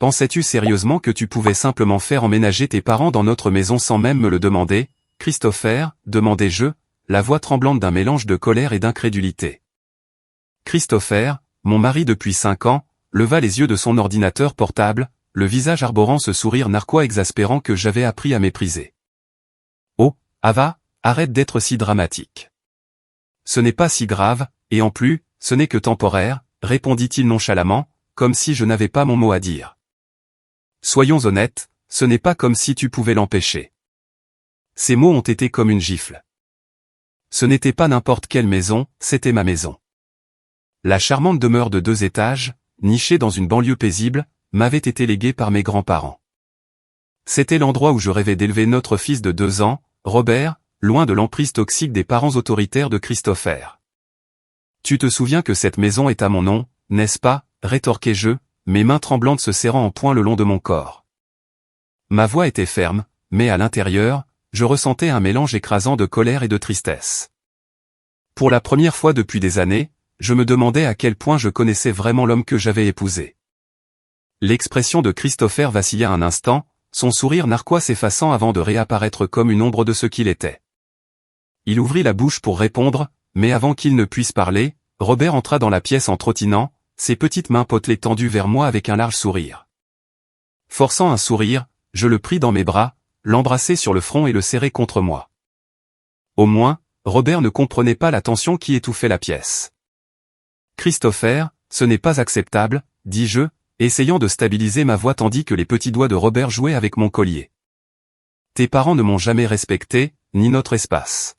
pensais-tu sérieusement que tu pouvais simplement faire emménager tes parents dans notre maison sans même me le demander, Christopher, demandai-je, la voix tremblante d'un mélange de colère et d'incrédulité. Christopher, mon mari depuis 5 ans, leva les yeux de son ordinateur portable, le visage arborant ce sourire narquois exaspérant que j'avais appris à mépriser. Oh, Ava, arrête d'être si dramatique. Ce n'est pas si grave, et en plus, ce n'est que temporaire, répondit-il nonchalamment, comme si je n'avais pas mon mot à dire. Soyons honnêtes, ce n'est pas comme si tu pouvais l'empêcher. Ces mots ont été comme une gifle. Ce n'était pas n'importe quelle maison, c'était ma maison. La charmante demeure de 2 étages, nichée dans une banlieue paisible, m'avait été léguée par mes grands-parents. C'était l'endroit où je rêvais d'élever notre fils de 2 ans, Robert, loin de l'emprise toxique des parents autoritaires de Christopher. Tu te souviens que cette maison est à mon nom, n'est-ce pas, rétorquai-je, mes mains tremblantes se serrant en poing le long de mon corps. Ma voix était ferme, mais à l'intérieur, je ressentais un mélange écrasant de colère et de tristesse. Pour la première fois depuis des années, je me demandais à quel point je connaissais vraiment l'homme que j'avais épousé. L'expression de Christopher vacilla un instant, son sourire narquois s'effaçant avant de réapparaître comme une ombre de ce qu'il était. Il ouvrit la bouche pour répondre, mais avant qu'il ne puisse parler, Robert entra dans la pièce en trottinant, ses petites mains potelées tendues vers moi avec un large sourire. Forçant un sourire, je le pris dans mes bras, l'embrassai sur le front et le serrai contre moi. Au moins, Robert ne comprenait pas la tension qui étouffait la pièce. Christopher, ce n'est pas acceptable, dis-je, essayant de stabiliser ma voix tandis que les petits doigts de Robert jouaient avec mon collier. Tes parents ne m'ont jamais respecté, ni notre espace.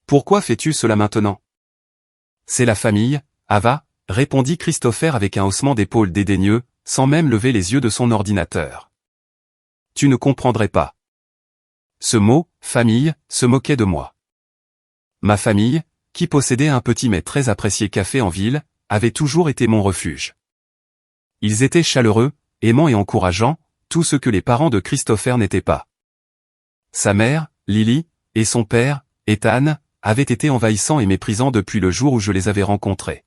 Pourquoi fais-tu cela maintenant? C'est la famille, Ava, répondit Christopher avec un haussement d'épaules dédaigneux, sans même lever les yeux de son ordinateur. Tu ne comprendrais pas. Ce mot, famille, se moquait de moi. Ma famille, qui possédait un petit mais très apprécié café en ville, avait toujours été mon refuge. Ils étaient chaleureux, aimants et encourageants, tout ce que les parents de Christopher n'étaient pas. Sa mère, Lily, et son père, Ethan, avaient été envahissants et méprisants depuis le jour où je les avais rencontrés.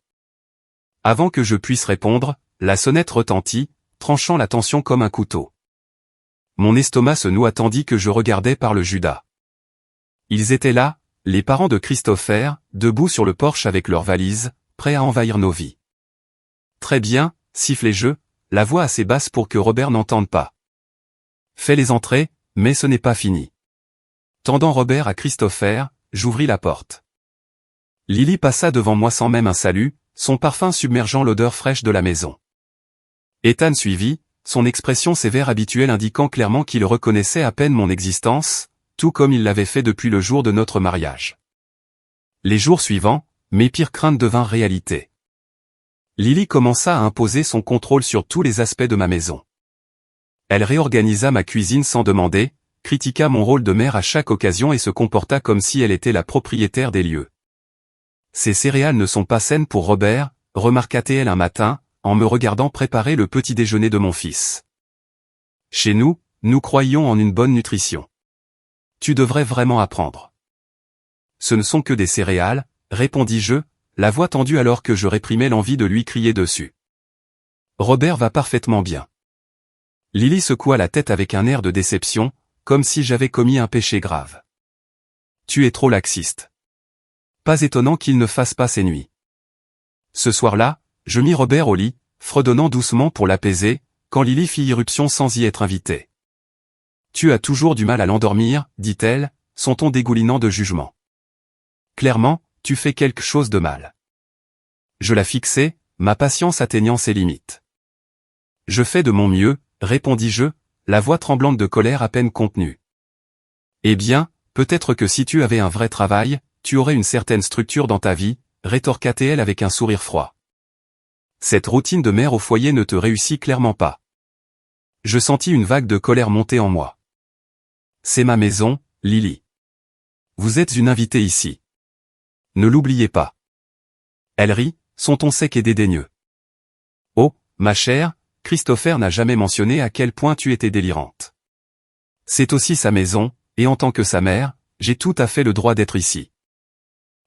Avant que je puisse répondre, la sonnette retentit, tranchant la tension comme un couteau. Mon estomac se noua tandis que je regardais par le Judas. Ils étaient là, les parents de Christopher, debout sur le porche avec leurs valises, prêts à envahir nos vies. Très bien, sifflai-je, la voix assez basse pour que Robert n'entende pas. Fais-les entrer, mais ce n'est pas fini. Tendant Robert à Christopher, j'ouvris la porte. Lily passa devant moi sans même un salut, son parfum submergeant l'odeur fraîche de la maison. Ethan suivit, son expression sévère habituelle indiquant clairement qu'il reconnaissait à peine mon existence, tout comme il l'avait fait depuis le jour de notre mariage. Les jours suivants, mes pires craintes devinrent réalité. Lily commença à imposer son contrôle sur tous les aspects de ma maison. Elle réorganisa ma cuisine sans demander, critiqua mon rôle de mère à chaque occasion et se comporta comme si elle était la propriétaire des lieux. Ces céréales ne sont pas saines pour Robert, remarqua-t-elle un matin, en me regardant préparer le petit déjeuner de mon fils. Chez nous, nous croyons en une bonne nutrition. Tu devrais vraiment apprendre. Ce ne sont que des céréales, répondis-je, la voix tendue alors que je réprimais l'envie de lui crier dessus. Robert va parfaitement bien. Lily secoua la tête avec un air de déception, comme si j'avais commis un péché grave. Tu es trop laxiste. Pas étonnant qu'il ne fasse pas ses nuits. Ce soir-là, je mis Robert au lit, fredonnant doucement pour l'apaiser, quand Lily fit irruption sans y être invitée. Tu as toujours du mal à l'endormir, dit-elle, son ton dégoulinant de jugement. Clairement, tu fais quelque chose de mal. Je la fixai, ma patience atteignant ses limites. Je fais de mon mieux, répondis-je, la voix tremblante de colère à peine contenue. Eh bien, peut-être que si tu avais un vrai travail, tu aurais une certaine structure dans ta vie, rétorqua-t-elle avec un sourire froid. Cette routine de mère au foyer ne te réussit clairement pas. Je sentis une vague de colère monter en moi. C'est ma maison, Lily. Vous êtes une invitée ici. Ne l'oubliez pas. Elle rit, son ton sec et dédaigneux. Oh, ma chère, Christopher n'a jamais mentionné à quel point tu étais délirante. C'est aussi sa maison, et en tant que sa mère, j'ai tout à fait le droit d'être ici.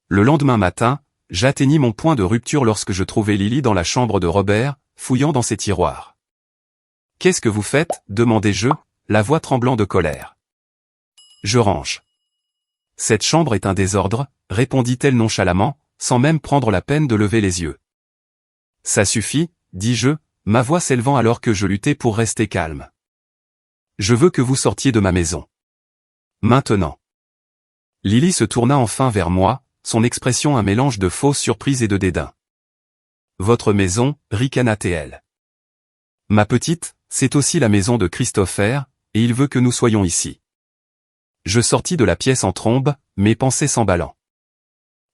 Le lendemain matin, j'atteignis mon point de rupture lorsque je trouvai Lily dans la chambre de Robert, fouillant dans ses tiroirs. « Qu'est-ce que vous faites? Demandai-je, la voix tremblant de colère. Je range. Cette chambre est un désordre, répondit-elle nonchalamment, sans même prendre la peine de lever les yeux. Ça suffit, dis-je, ma voix s'élevant alors que je luttais pour rester calme. Je veux que vous sortiez de ma maison. Maintenant. Lily se tourna enfin vers moi, son expression un mélange de fausse surprise et de dédain. Votre maison, ricana-t-elle. Ma petite, c'est aussi la maison de Christopher, et il veut que nous soyons ici. Je sortis de la pièce en trombe, mes pensées s'emballant.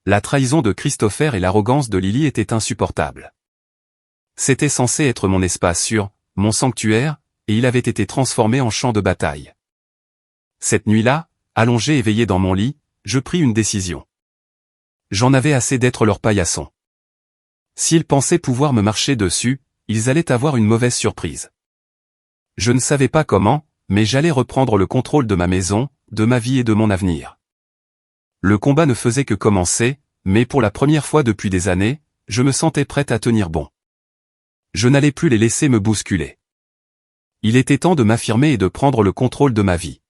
La trahison de Christopher et l'arrogance de Lily étaient insupportables. C'était censé être mon espace sûr, mon sanctuaire, et il avait été transformé en champ de bataille. Cette nuit-là, allongé et veillé dans mon lit, je pris une décision. J'en avais assez d'être leur paillasson. S'ils pensaient pouvoir me marcher dessus, ils allaient avoir une mauvaise surprise. Je ne savais pas comment, mais j'allais reprendre le contrôle de ma maison, de ma vie et de mon avenir. Le combat ne faisait que commencer, mais pour la première fois depuis des années, je me sentais prête à tenir bon. Je n'allais plus les laisser me bousculer. Il était temps de m'affirmer et de prendre le contrôle de ma vie.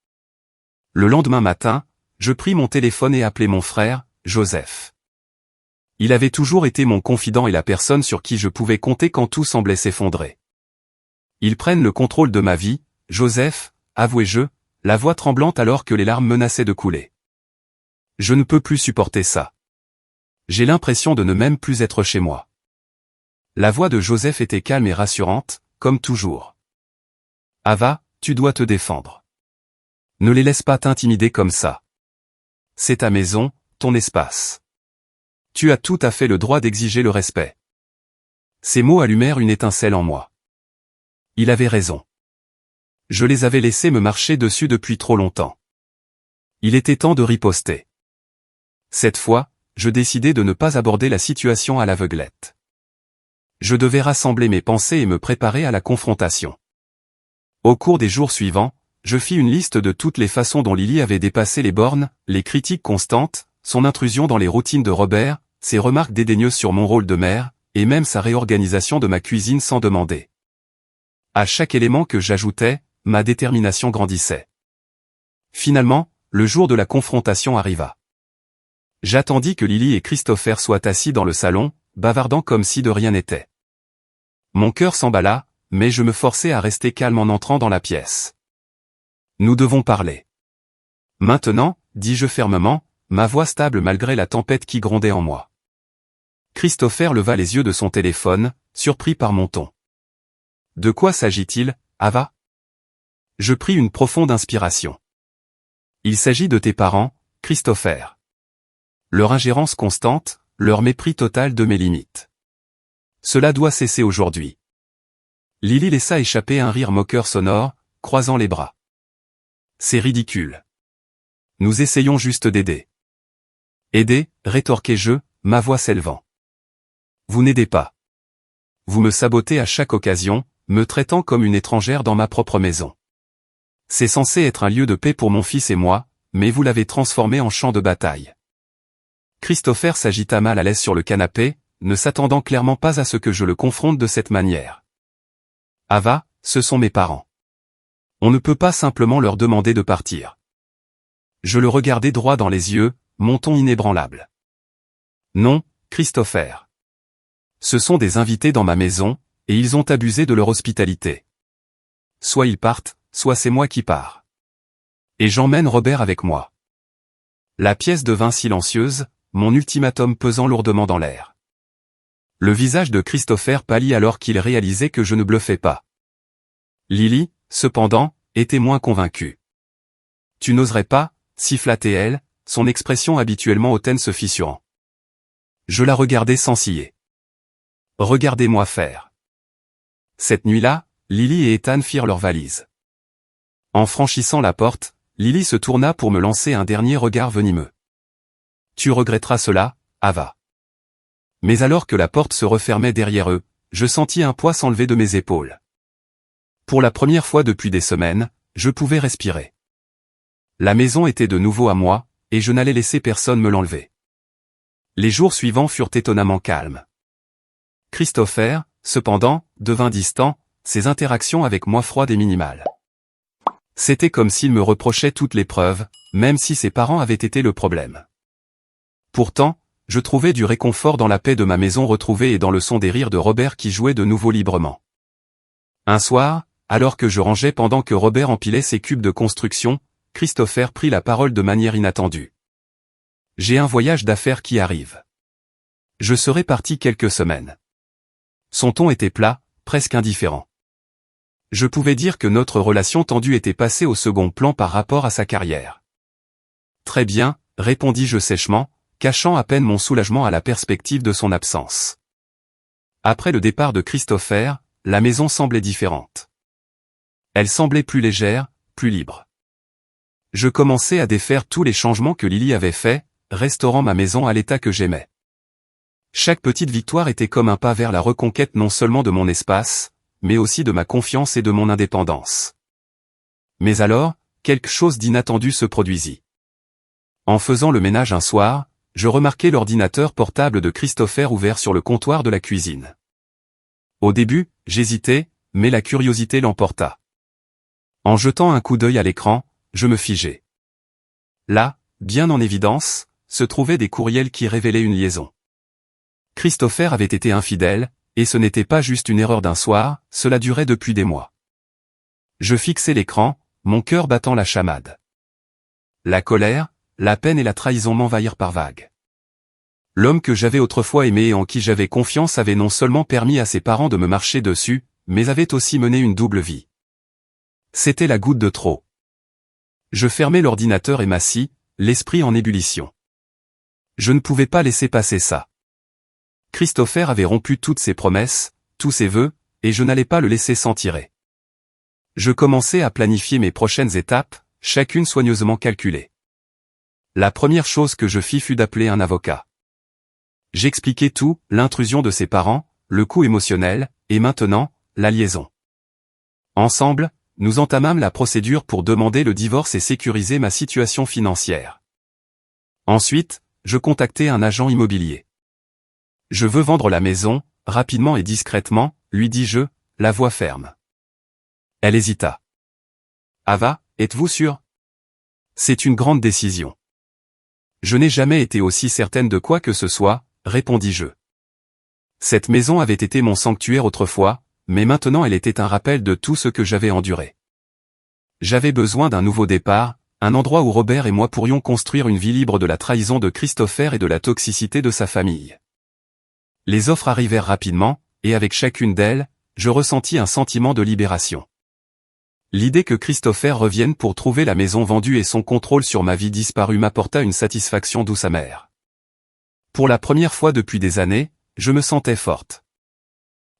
Le lendemain matin, je pris mon téléphone et appelai mon frère, Joseph. Il avait toujours été mon confident et la personne sur qui je pouvais compter quand tout semblait s'effondrer. Ils prennent le contrôle de ma vie, Joseph, avouai-je, la voix tremblante alors que les larmes menaçaient de couler. Je ne peux plus supporter ça. J'ai l'impression de ne même plus être chez moi. La voix de Joseph était calme et rassurante, comme toujours. Ava, tu dois te défendre. Ne les laisse pas t'intimider comme ça. C'est ta maison, ton espace. Tu as tout à fait le droit d'exiger le respect. Ces mots allumèrent une étincelle en moi. Il avait raison. Je les avais laissés me marcher dessus depuis trop longtemps. Il était temps de riposter. Cette fois, je décidai de ne pas aborder la situation à l'aveuglette. Je devais rassembler mes pensées et me préparer à la confrontation. Au cours des jours suivants, je fis une liste de toutes les façons dont Lily avait dépassé les bornes, les critiques constantes, son intrusion dans les routines de Robert, ses remarques dédaigneuses sur mon rôle de mère, et même sa réorganisation de ma cuisine sans demander. À chaque élément que j'ajoutais, ma détermination grandissait. Finalement, le jour de la confrontation arriva. J'attendis que Lily et Christopher soient assis dans le salon, bavardant comme si de rien n'était. Mon cœur s'emballa, mais je me forçai à rester calme en entrant dans la pièce. Nous devons parler. Maintenant, dis-je fermement, ma voix stable malgré la tempête qui grondait en moi. Christopher leva les yeux de son téléphone, surpris par mon ton. De quoi s'agit-il, Ava? Je pris une profonde inspiration. Il s'agit de tes parents, Christopher. Leur ingérence constante, leur mépris total de mes limites. Cela doit cesser aujourd'hui. Lily laissa échapper un rire moqueur sonore, croisant les bras. C'est ridicule. Nous essayons juste d'aider. Aider, rétorquai-je, ma voix s'élevant. Vous n'aidez pas. Vous me sabotez à chaque occasion, me traitant comme une étrangère dans ma propre maison. C'est censé être un lieu de paix pour mon fils et moi, mais vous l'avez transformé en champ de bataille. Christopher s'agita mal à l'aise sur le canapé, ne s'attendant clairement pas à ce que je le confronte de cette manière. Ava, ce sont mes parents. On ne peut pas simplement leur demander de partir. Je le regardai droit dans les yeux, mon ton inébranlable. Non, Christopher. Ce sont des invités dans ma maison, et ils ont abusé de leur hospitalité. Soit ils partent, soit c'est moi qui pars. Et j'emmène Robert avec moi. La pièce devint silencieuse, mon ultimatum pesant lourdement dans l'air. Le visage de Christopher pâlit alors qu'il réalisait que je ne bluffais pas. Lily, cependant, était moins convaincue. Tu n'oserais pas, siffla-t-elle, son expression habituellement hautaine se fissurant. Je la regardai sans ciller. Regardez-moi faire. Cette nuit-là, Lily et Ethan firent leurs valises. En franchissant la porte, Lily se tourna pour me lancer un dernier regard venimeux. Tu regretteras cela, Ava. Mais alors que la porte se refermait derrière eux, je sentis un poids s'enlever de mes épaules. Pour la première fois depuis des semaines, je pouvais respirer. La maison était de nouveau à moi, et je n'allais laisser personne me l'enlever. Les jours suivants furent étonnamment calmes. Christopher, cependant, devint distant, ses interactions avec moi froides et minimales. C'était comme s'il me reprochait toute l'épreuve, même si ses parents avaient été le problème. Pourtant, je trouvais du réconfort dans la paix de ma maison retrouvée et dans le son des rires de Robert qui jouait de nouveau librement. Un soir, alors que je rangeais pendant que Robert empilait ses cubes de construction, Christopher prit la parole de manière inattendue. « J'ai un voyage d'affaires qui arrive. Je serai parti quelques semaines. » Son ton était plat, presque indifférent. Je pouvais dire que notre relation tendue était passée au second plan par rapport à sa carrière. « Très bien, » répondis-je sèchement, cachant à peine mon soulagement à la perspective de son absence. Après le départ de Christopher, la maison semblait différente. Elle semblait plus légère, plus libre. Je commençais à défaire tous les changements que Lily avait faits, restaurant ma maison à l'état que j'aimais. Chaque petite victoire était comme un pas vers la reconquête non seulement de mon espace, mais aussi de ma confiance et de mon indépendance. Mais alors, quelque chose d'inattendu se produisit. En faisant le ménage un soir, je remarquai l'ordinateur portable de Christopher ouvert sur le comptoir de la cuisine. Au début, j'hésitais, mais la curiosité l'emporta. En jetant un coup d'œil à l'écran, je me figeai. Là, bien en évidence, se trouvaient des courriels qui révélaient une liaison. Christopher avait été infidèle, et ce n'était pas juste une erreur d'un soir, cela durait depuis des mois. Je fixai l'écran, mon cœur battant la chamade. La colère, la peine et la trahison m'envahirent par vagues. L'homme que j'avais autrefois aimé et en qui j'avais confiance avait non seulement permis à ses parents de me marcher dessus, mais avait aussi mené une double vie. C'était la goutte de trop. Je fermai l'ordinateur et m'assis, l'esprit en ébullition. Je ne pouvais pas laisser passer ça. Christopher avait rompu toutes ses promesses, tous ses vœux, et je n'allais pas le laisser s'en tirer. Je commençai à planifier mes prochaines étapes, chacune soigneusement calculée. La première chose que je fis fut d'appeler un avocat. J'expliquai tout, l'intrusion de ses parents, le coût émotionnel, et maintenant, la liaison. Ensemble, nous entamâmes la procédure pour demander le divorce et sécuriser ma situation financière. Ensuite, je contactai un agent immobilier. « Je veux vendre la maison, rapidement et discrètement, » lui dis-je, la voix ferme. Elle hésita. « Ava, êtes-vous sûre ? C'est une grande décision. » « Je n'ai jamais été aussi certaine de quoi que ce soit, » répondis-je. Cette maison avait été mon sanctuaire autrefois, mais maintenant elle était un rappel de tout ce que j'avais enduré. J'avais besoin d'un nouveau départ, un endroit où Robert et moi pourrions construire une vie libre de la trahison de Christopher et de la toxicité de sa famille. Les offres arrivèrent rapidement, et avec chacune d'elles, je ressentis un sentiment de libération. L'idée que Christopher revienne pour trouver la maison vendue et son contrôle sur ma vie disparue m'apporta une satisfaction douce amère. Pour la première fois depuis des années, je me sentais forte.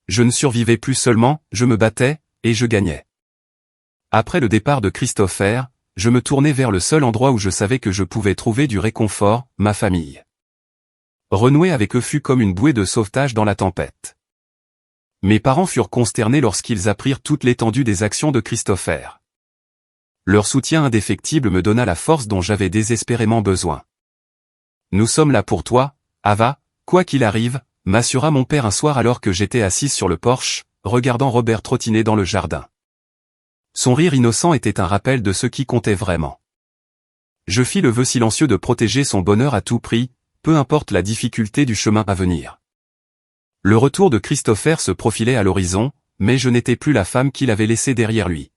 Je ne survivais plus seulement, je me battais, et je gagnais. Après le départ de Christopher, je me tournai vers le seul endroit où je savais que je pouvais trouver du réconfort, ma famille. Renouer avec eux fut comme une bouée de sauvetage dans la tempête. Mes parents furent consternés lorsqu'ils apprirent toute l'étendue des actions de Christopher. Leur soutien indéfectible me donna la force dont j'avais désespérément besoin. « Nous sommes là pour toi, Ava, quoi qu'il arrive », m'assura mon père un soir alors que j'étais assise sur le porche, regardant Robert trottiner dans le jardin. Son rire innocent était un rappel de ce qui comptait vraiment. Je fis le vœu silencieux de protéger son bonheur à tout prix, peu importe la difficulté du chemin à venir. Le retour de Christopher se profilait à l'horizon, mais je n'étais plus la femme qu'il avait laissée derrière lui.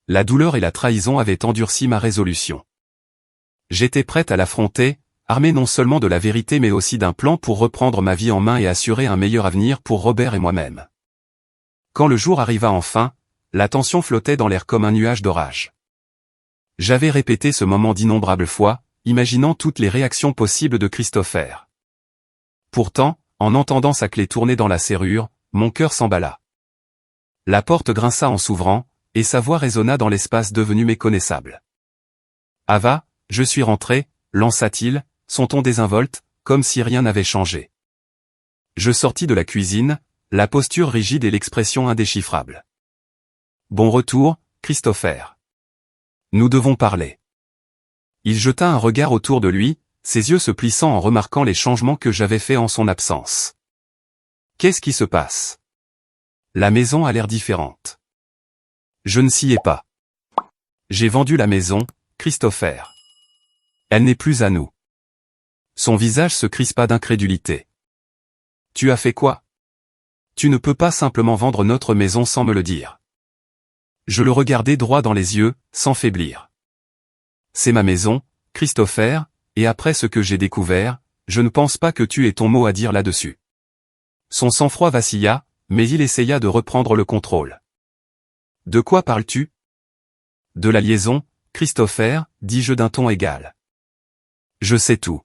La douleur et la trahison avaient endurci ma résolution. J'étais prête à l'affronter, armée non seulement de la vérité mais aussi d'un plan pour reprendre ma vie en main et assurer un meilleur avenir pour Robert et moi-même. Quand le jour arriva enfin, la tension flottait dans l'air comme un nuage d'orage. J'avais répété ce moment d'innombrables fois, imaginant toutes les réactions possibles de Christopher. Pourtant, en entendant sa clé tourner dans la serrure, mon cœur s'emballa. La porte grinça en s'ouvrant, et sa voix résonna dans l'espace devenu méconnaissable. « Ava, je suis rentré », lança-t-il, son ton désinvolte, comme si rien n'avait changé. Je sortis de la cuisine, la posture rigide et l'expression indéchiffrable. « Bon retour, Christopher. Nous devons parler. » Il jeta un regard autour de lui, ses yeux se plissant en remarquant les changements que j'avais faits en son absence. « Qu'est-ce qui se passe ? La maison a l'air différente. Je ne s'y ai pas. J'ai vendu la maison, Christopher. Elle n'est plus à nous. Son visage se crispa d'incrédulité. Tu as fait quoi? Tu ne peux pas simplement vendre notre maison sans me le dire. Je le regardai droit dans les yeux, sans faiblir. C'est ma maison, Christopher, et après ce que j'ai découvert, je ne pense pas que tu aies ton mot à dire là-dessus. Son sang-froid vacilla, mais il essaya de reprendre le contrôle. De quoi parles-tu? De la liaison, Christopher, dis-je d'un ton égal. Je sais tout.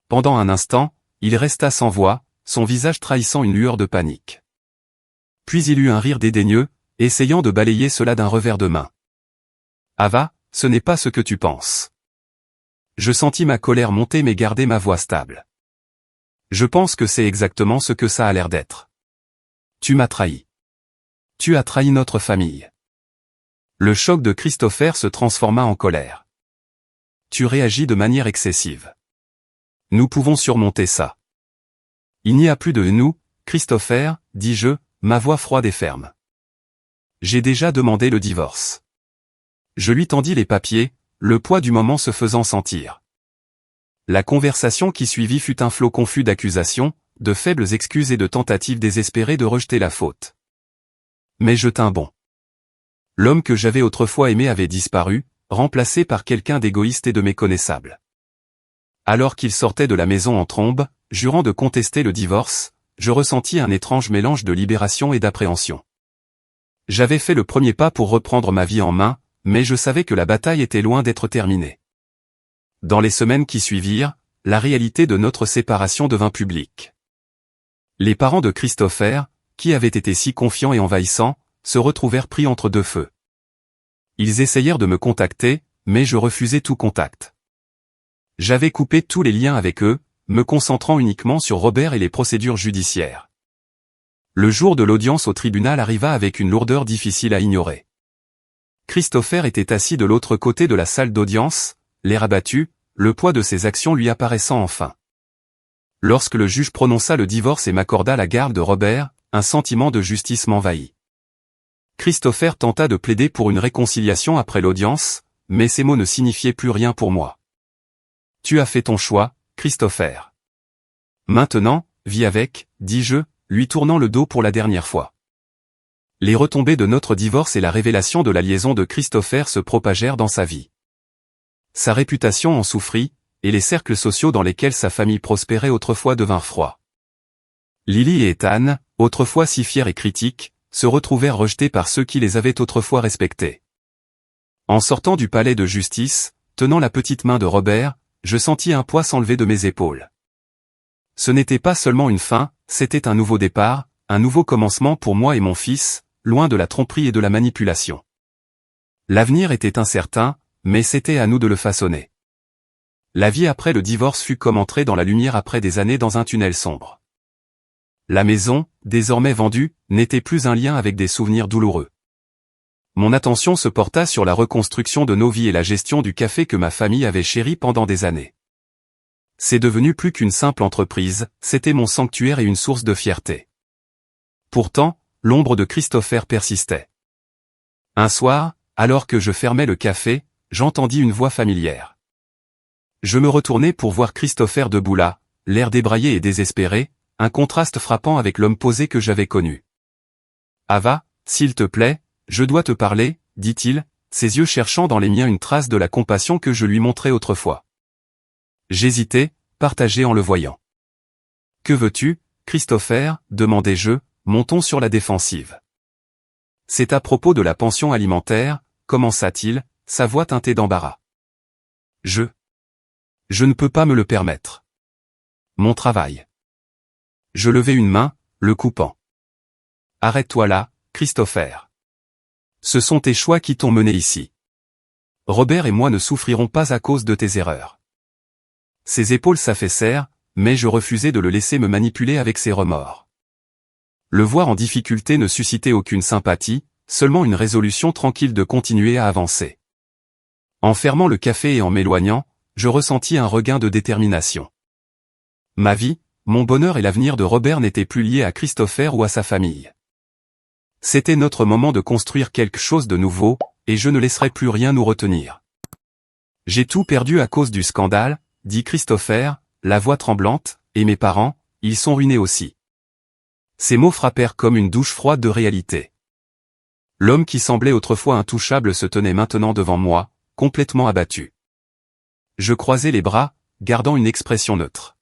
Pendant un instant, il resta sans voix, son visage trahissant une lueur de panique. Puis il eut un rire dédaigneux, essayant de balayer cela d'un revers de main. Ava, ce n'est pas ce que tu penses. Je sentis ma colère monter mais garder ma voix stable. Je pense que c'est exactement ce que ça a l'air d'être. Tu m'as trahi. Tu as trahi notre famille. Le choc de Christopher se transforma en colère. Tu réagis de manière excessive. Nous pouvons surmonter ça. Il n'y a plus de nous, Christopher, dis-je, ma voix froide et ferme. J'ai déjà demandé le divorce. Je lui tendis les papiers, le poids du moment se faisant sentir. La conversation qui suivit fut un flot confus d'accusations, de faibles excuses et de tentatives désespérées de rejeter la faute. Mais je tins bon. L'homme que j'avais autrefois aimé avait disparu, remplacé par quelqu'un d'égoïste et de méconnaissable. Alors qu'il sortait de la maison en trombe, jurant de contester le divorce, je ressentis un étrange mélange de libération et d'appréhension. J'avais fait le premier pas pour reprendre ma vie en main, mais je savais que la bataille était loin d'être terminée. Dans les semaines qui suivirent, la réalité de notre séparation devint publique. Les parents de Christopher, qui avaient été si confiants et envahissants, se retrouvèrent pris entre deux feux. Ils essayèrent de me contacter, mais je refusai tout contact. J'avais coupé tous les liens avec eux, me concentrant uniquement sur Robert et les procédures judiciaires. Le jour de l'audience au tribunal arriva avec une lourdeur difficile à ignorer. Christopher était assis de l'autre côté de la salle d'audience, l'air abattu, le poids de ses actions lui apparaissant enfin. Lorsque le juge prononça le divorce et m'accorda la garde de Robert, un sentiment de justice m'envahit. Christopher tenta de plaider pour une réconciliation après l'audience, mais ces mots ne signifiaient plus rien pour moi. Tu as fait ton choix, Christopher. Maintenant, vis avec, dis-je, lui tournant le dos pour la dernière fois. Les retombées de notre divorce et la révélation de la liaison de Christopher se propagèrent dans sa vie. Sa réputation en souffrit, et les cercles sociaux dans lesquels sa famille prospérait autrefois devinrent froids. Lily et Ethan, autrefois si fiers et critiques, se retrouvèrent rejetés par ceux qui les avaient autrefois respectés. En sortant du palais de justice, tenant la petite main de Robert, je sentis un poids s'enlever de mes épaules. Ce n'était pas seulement une fin, c'était un nouveau départ, un nouveau commencement pour moi et mon fils, loin de la tromperie et de la manipulation. L'avenir était incertain, mais c'était à nous de le façonner. La vie après le divorce fut comme entrer dans la lumière après des années dans un tunnel sombre. La maison, désormais vendue, n'était plus un lien avec des souvenirs douloureux. Mon attention se porta sur la reconstruction de nos vies et la gestion du café que ma famille avait chéri pendant des années. C'est devenu plus qu'une simple entreprise, c'était mon sanctuaire et une source de fierté. Pourtant, l'ombre de Christopher persistait. Un soir, alors que je fermais le café, j'entendis une voix familière. Je me retournai pour voir Christopher debout là, l'air débraillé et désespéré, un contraste frappant avec l'homme posé que j'avais connu. « Ava, s'il te plaît, je dois te parler, » dit-il, ses yeux cherchant dans les miens une trace de la compassion que je lui montrais autrefois. J'hésitai, partagé en le voyant. « Que veux-tu, Christopher » demandai-je, mon ton sur la défensive. « C'est à propos de la pension alimentaire » commença-t-il, sa voix teintée d'embarras. Je ne peux pas me le permettre. Mon travail. Je levai une main, le coupant. Arrête-toi là, Christopher. Ce sont tes choix qui t'ont mené ici. Robert et moi ne souffrirons pas à cause de tes erreurs. Ses épaules s'affaissèrent, mais je refusai de le laisser me manipuler avec ses remords. Le voir en difficulté ne suscitait aucune sympathie, seulement une résolution tranquille de continuer à avancer. En fermant le café et en m'éloignant, je ressentis un regain de détermination. Ma vie, mon bonheur et l'avenir de Robert n'étaient plus liés à Christopher ou à sa famille. C'était notre moment de construire quelque chose de nouveau, et je ne laisserai plus rien nous retenir. J'ai tout perdu à cause du scandale, dit Christopher, la voix tremblante, et mes parents, ils sont ruinés aussi. Ces mots frappèrent comme une douche froide de réalité. L'homme qui semblait autrefois intouchable se tenait maintenant devant moi, complètement abattu. Je croisai les bras, gardant une expression neutre.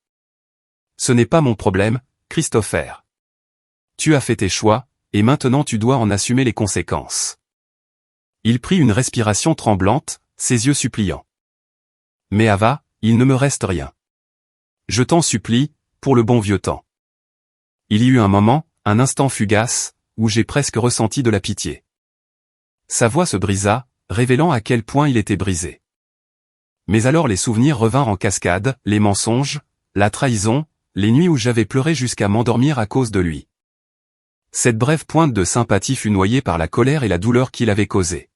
Ce n'est pas mon problème, Christopher. Tu as fait tes choix, et maintenant tu dois en assumer les conséquences. Il prit une respiration tremblante, ses yeux suppliants. Mais Ava, il ne me reste rien. Je t'en supplie, pour le bon vieux temps. Il y eut un moment, un instant fugace, où j'ai presque ressenti de la pitié. Sa voix se brisa, révélant à quel point il était brisé. Mais alors les souvenirs revinrent en cascade, les mensonges, la trahison, les nuits où j'avais pleuré jusqu'à m'endormir à cause de lui. Cette brève pointe de sympathie fut noyée par la colère et la douleur qu'il avait causée.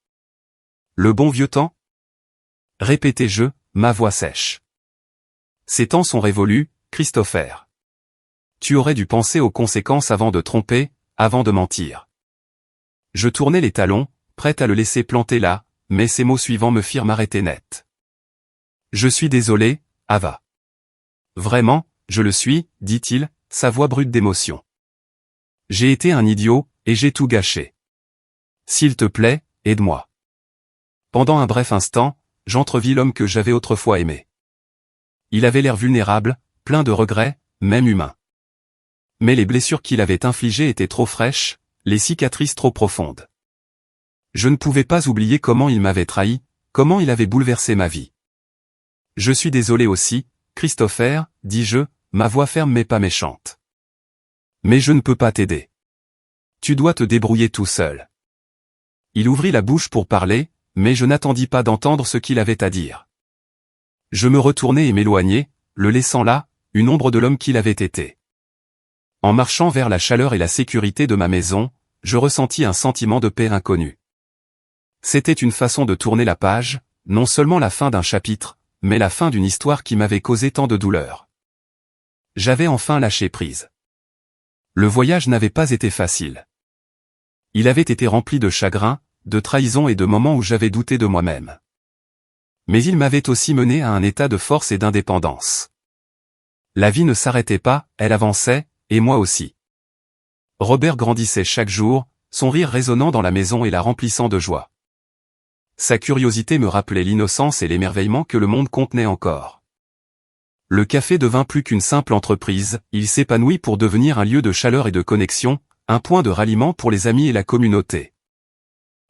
Le bon vieux temps ? Répétai-je, ma voix sèche. Ces temps sont révolus, Christopher. Tu aurais dû penser aux conséquences avant de tromper, avant de mentir. Je tournai les talons, prêt à le laisser planter là, mais ces mots suivants me firent m'arrêter net. Je suis désolé, Ava. Vraiment, je le suis, dit-il, sa voix brute d'émotion. J'ai été un idiot, et j'ai tout gâché. S'il te plaît, aide-moi. Pendant un bref instant, j'entrevis l'homme que j'avais autrefois aimé. Il avait l'air vulnérable, plein de regrets, même humain. Mais les blessures qu'il avait infligées étaient trop fraîches, les cicatrices trop profondes. Je ne pouvais pas oublier comment il m'avait trahi, comment il avait bouleversé ma vie. Je suis désolé aussi, Christopher, dis-je, ma voix ferme mais pas méchante. Mais je ne peux pas t'aider. Tu dois te débrouiller tout seul. Il ouvrit la bouche pour parler, mais je n'attendis pas d'entendre ce qu'il avait à dire. Je me retournai et m'éloignai, le laissant là, une ombre de l'homme qu'il avait été. En marchant vers la chaleur et la sécurité de ma maison, je ressentis un sentiment de paix inconnu. C'était une façon de tourner la page, non seulement la fin d'un chapitre, mais la fin d'une histoire qui m'avait causé tant de douleur. J'avais enfin lâché prise. Le voyage n'avait pas été facile. Il avait été rempli de chagrin, de trahison et de moments où j'avais douté de moi-même. Mais il m'avait aussi mené à un état de force et d'indépendance. La vie ne s'arrêtait pas, elle avançait, et moi aussi. Robert grandissait chaque jour, son rire résonnant dans la maison et la remplissant de joie. Sa curiosité me rappelait l'innocence et l'émerveillement que le monde contenait encore. Le café devint plus qu'une simple entreprise, il s'épanouit pour devenir un lieu de chaleur et de connexion, un point de ralliement pour les amis et la communauté.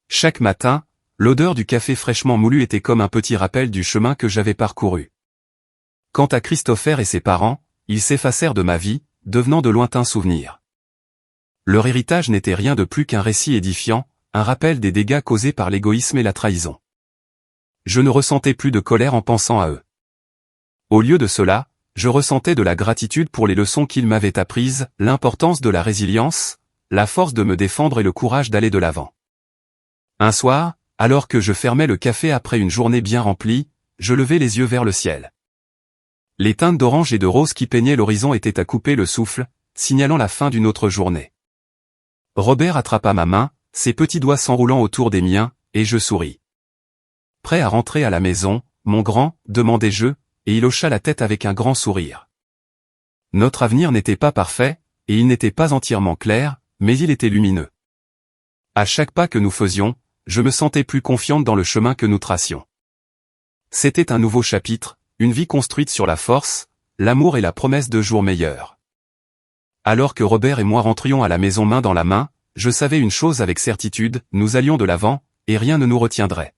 Chaque matin, l'odeur du café fraîchement moulu était comme un petit rappel du chemin que j'avais parcouru. Quant à Christopher et ses parents, ils s'effacèrent de ma vie, devenant de lointains souvenirs. Leur héritage n'était rien de plus qu'un récit édifiant, un rappel des dégâts causés par l'égoïsme et la trahison. Je ne ressentais plus de colère en pensant à eux. Au lieu de cela, je ressentais de la gratitude pour les leçons qu'ils m'avaient apprises, l'importance de la résilience, la force de me défendre et le courage d'aller de l'avant. Un soir, alors que je fermais le café après une journée bien remplie, je levai les yeux vers le ciel. Les teintes d'orange et de rose qui peignaient l'horizon étaient à couper le souffle, signalant la fin d'une autre journée. Robert attrapa ma main, ses petits doigts s'enroulant autour des miens, et je souris. Prêt à rentrer à la maison, mon grand, demandai-je, et il hocha la tête avec un grand sourire. Notre avenir n'était pas parfait, et il n'était pas entièrement clair, mais il était lumineux. À chaque pas que nous faisions, je me sentais plus confiante dans le chemin que nous tracions. C'était un nouveau chapitre, une vie construite sur la force, l'amour et la promesse de jours meilleurs. Alors que Robert et moi rentrions à la maison main dans la main, je savais une chose avec certitude, nous allions de l'avant, et rien ne nous retiendrait.